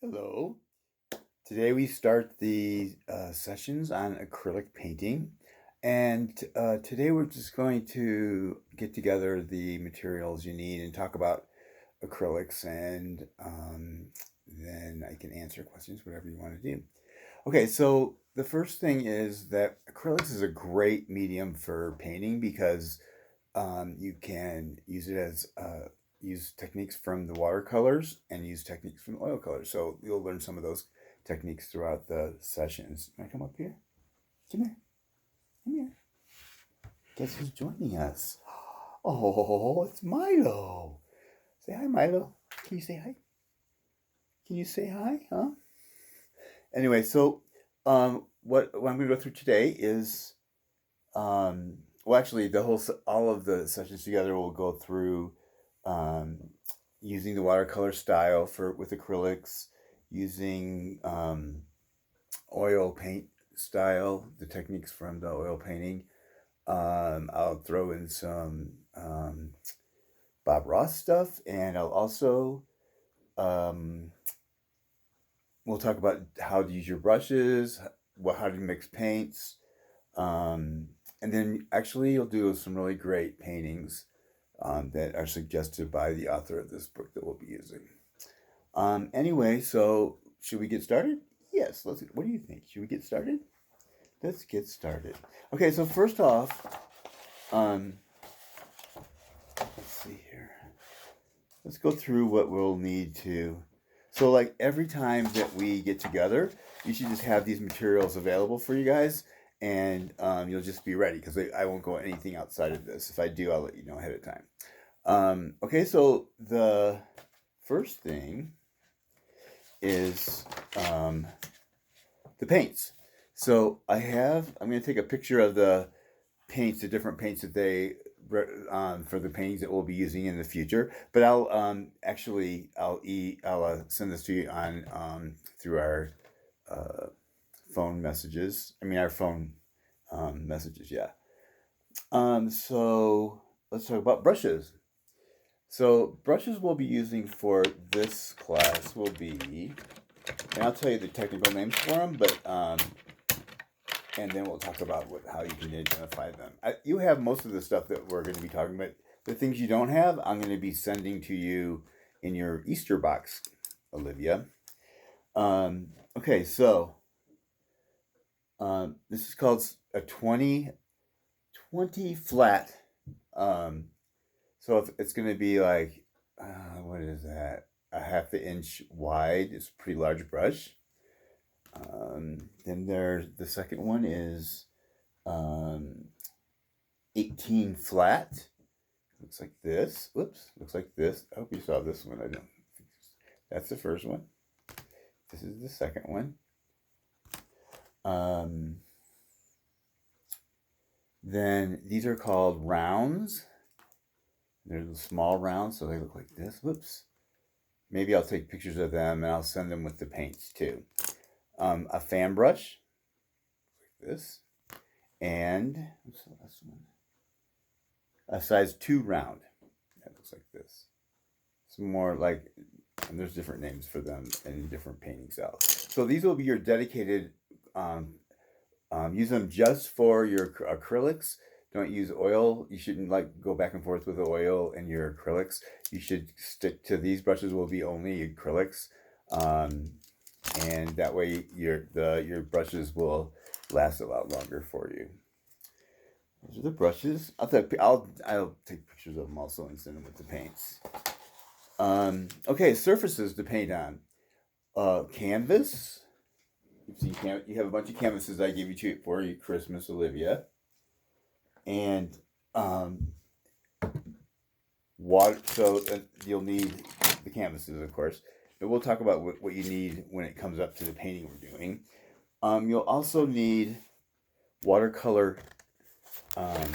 Hello. Today we start the sessions on acrylic painting. And today we're just going to get together the materials you need and talk about acrylics, and then I can answer questions, whatever you want to do. Okay, so the first thing is that acrylics is a great medium for painting because you can use it as use techniques from the watercolors and use techniques from the oil colors. So you'll learn some of those techniques throughout the sessions. Can I come up here? Come here. Come here. Guess who's joining us? Oh, it's Milo. Say hi, Milo. Can you say hi? Can you say hi? Huh? Anyway, so what I'm going to go through today is well, actually, all of the sessions together will go through um, using the watercolor style with acrylics, using oil paint style, the techniques from the oil painting. I'll throw in some Bob Ross stuff, and I'll also we'll talk about how to use your brushes, how to mix paints, and then actually you'll do some really great paintings that are suggested by the author of this book that we'll be using. Anyway, so should we get started? Yes, let's. What do you think? Should we get started? Let's get started. Okay, so first off, let's see here. Let's go through what we'll need to. So, like every time that we get together, you should just have these materials available for you guys, and you'll just be ready because I won't go anything outside of this. If I do, I'll let you know ahead of time. Okay, so the first thing is the paints. So I'm going to take a picture of the paints, the different paints that they for the paintings that we'll be using in the future. But I'll send this to you on through our phone messages. I mean our phone messages. Yeah. So let's talk about brushes. So brushes we'll be using for this class will be, and I'll tell you the technical names for them, but and then we'll talk about how you can identify them. You have most of the stuff that we're going to be talking about. The things you don't have, I'm going to be sending to you in your Easter box, Olivia. Okay, so this is called a 20 flat. So if it's going to be like, what is that? A half an inch wide. It's a pretty large brush. Then the second one is 18 flat. Looks like this. Whoops, looks like this. I hope you saw this one. I don't. That's the first one. This is the second one. Then these are called rounds. They're the small rounds, so they look like this. Whoops. Maybe I'll take pictures of them and I'll send them with the paints too. A fan brush, like this, and what's the last one? A size 2 round. That looks like this. Some more like, and there's different names for them in different painting styles. So these will be your dedicated. Use them just for your acrylics. Don't use oil. You shouldn't like go back and forth with the oil and your acrylics. You should stick to these brushes. Will be only acrylics. And that way your brushes will last a lot longer for you. Those are the brushes. I'll take pictures of them also and send them with the paints. Okay, surfaces to paint on. Canvas. You have a bunch of canvases I gave you for your Christmas, Olivia. And water. So you'll need the canvases, of course. But we'll talk about what you need when it comes up to the painting we're doing. You'll also need watercolor. This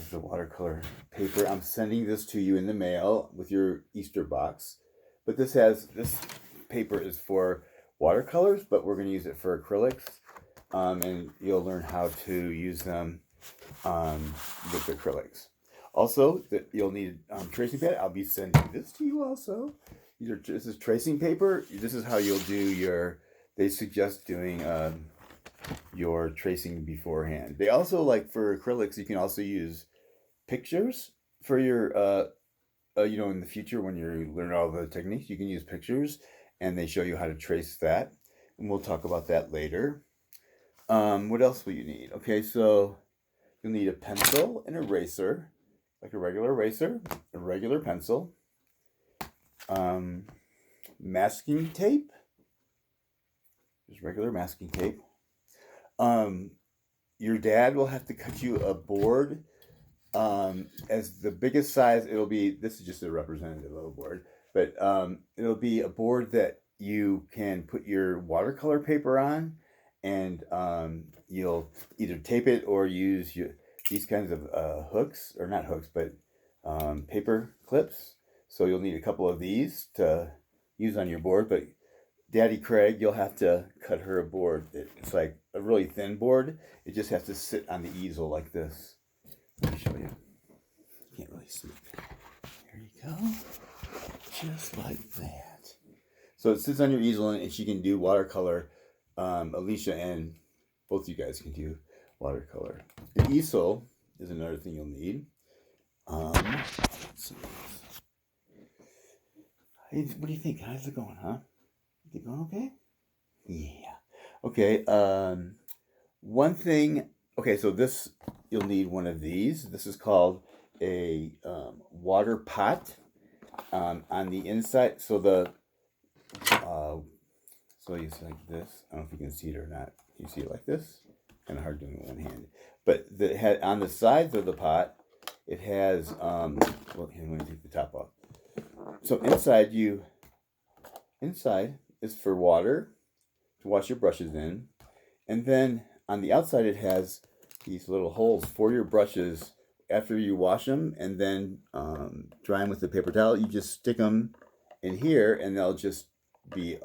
is the watercolor paper. I'm sending this to you in the mail with your Easter box. But this paper is for watercolors, but we're going to use it for acrylics. And you'll learn how to use them with acrylics. Also, you'll need tracing pad. I'll be sending this to you also. this is tracing paper. This is how you'll do your. They suggest doing your tracing beforehand. They also like for acrylics, you can also use pictures for your in the future when you learn all the techniques, you can use pictures, and they show you how to trace that, and we'll talk about that later. What else will you need? Okay, so you'll need a pencil, an eraser, like a regular eraser, a regular pencil, um, masking tape, just regular masking tape. Um, your dad will have to cut you a board. As the biggest size, it'll be, this is just a representative of a board, but it'll be a board that you can put your watercolor paper on, and you'll either tape it or use these kinds of hooks, or not hooks, but paper clips. So you'll need a couple of these to use on your board, but Daddy Craig, you'll have to cut her a board. It's like a really thin board. It just has to sit on the easel like this. Let me show you. You can't really see it. There you go. Just like that. So it sits on your easel, and she can do watercolor. Alicia and both you guys can do watercolor. An easel is another thing you'll need. Let's see. Hey, what do you think? How's it going, huh? Is it going okay? Yeah. Okay. One thing. Okay, so this, you'll need one of these. This is called a water pot. On the inside, so you see like this. I don't know if you can see it or not. You see it like this. Kind of hard doing it with one hand. But on the sides of the pot, it has. Well, here, let me take the top off. So inside is for water to wash your brushes in, and then on the outside it has these little holes for your brushes. After you wash them and then dry them with the paper towel, you just stick them in here, and they'll just be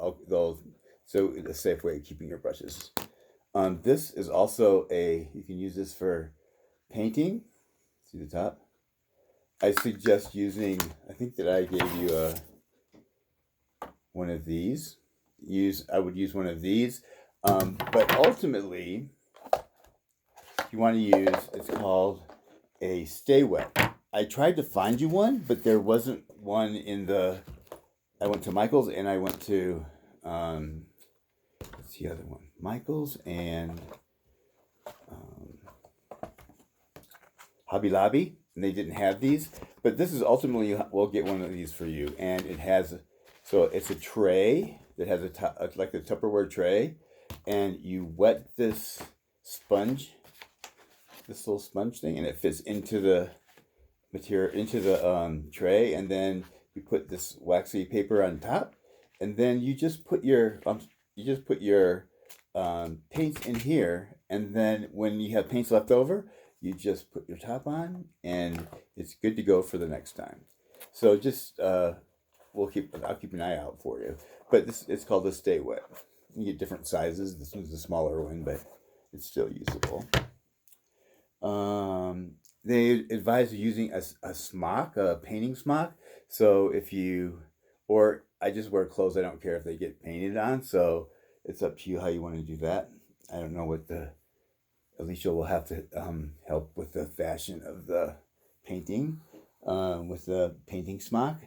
so a safe way of keeping your brushes. This is also you can use this for painting. See the top? I suggest using, I think that I gave you one of these. I would use one of these, but ultimately, you want to use, it's called a Stay Wet. I tried to find you one, but there wasn't one I went to Michael's, and I went to, what's the other one? Michael's and Hobby Lobby, and they didn't have these. But this is ultimately, we'll get one of these for you, and it's a tray that has like a Tupperware tray, and you wet this little sponge thing, and it fits into the material, into the tray, and then you put this waxy paper on top, and then you just put your paints in here, and then when you have paints left over, you just put your top on, and it's good to go for the next time. So just I'll keep an eye out for you. But it's called the Stay Wet. You get different sizes. This one's a smaller one, but it's still usable. They advise using a smock, a painting smock. So or I just wear clothes. I don't care if they get painted on. So it's up to you how you want to do that. I don't know Alicia will have to help with the fashion of the painting, with the painting smock.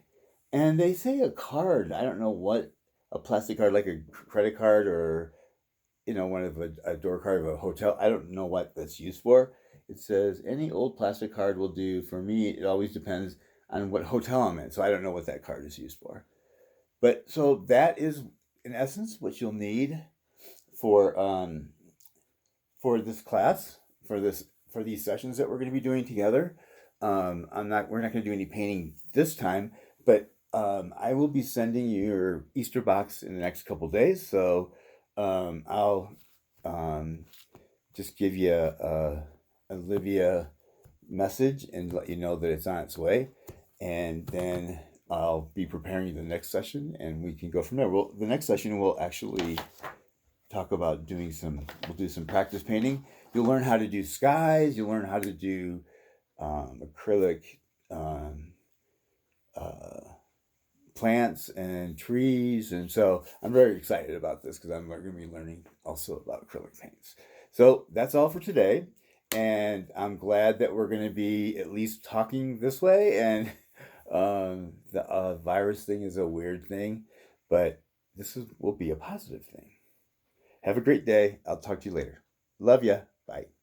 And they say a card. I don't know what, a plastic card, like a credit card, or one of a door card of a hotel. I don't know what that's used for. It says any old plastic card will do. For me, it always depends on what hotel I'm in. So I don't know what that card is used for. But so that is, in essence, what you'll need for this class, for these sessions that we're going to be doing together. We're not going to do any painting this time, but I will be sending you your Easter box in the next couple days. So I'll just give you Olivia message and let you know that it's on its way, and then I'll be preparing you the next session, and we can go from there. Well, the next session we'll actually talk about we'll do some practice painting. You'll learn how to do skies. You'll learn how to do acrylic plants and trees. And so I'm very excited about this because I'm going to be learning also about acrylic paints. So that's all for today. And I'm glad that we're going to be at least talking this way. And the virus thing is a weird thing, but will be a positive thing. Have a great day. I'll talk to you later. Love ya. Bye.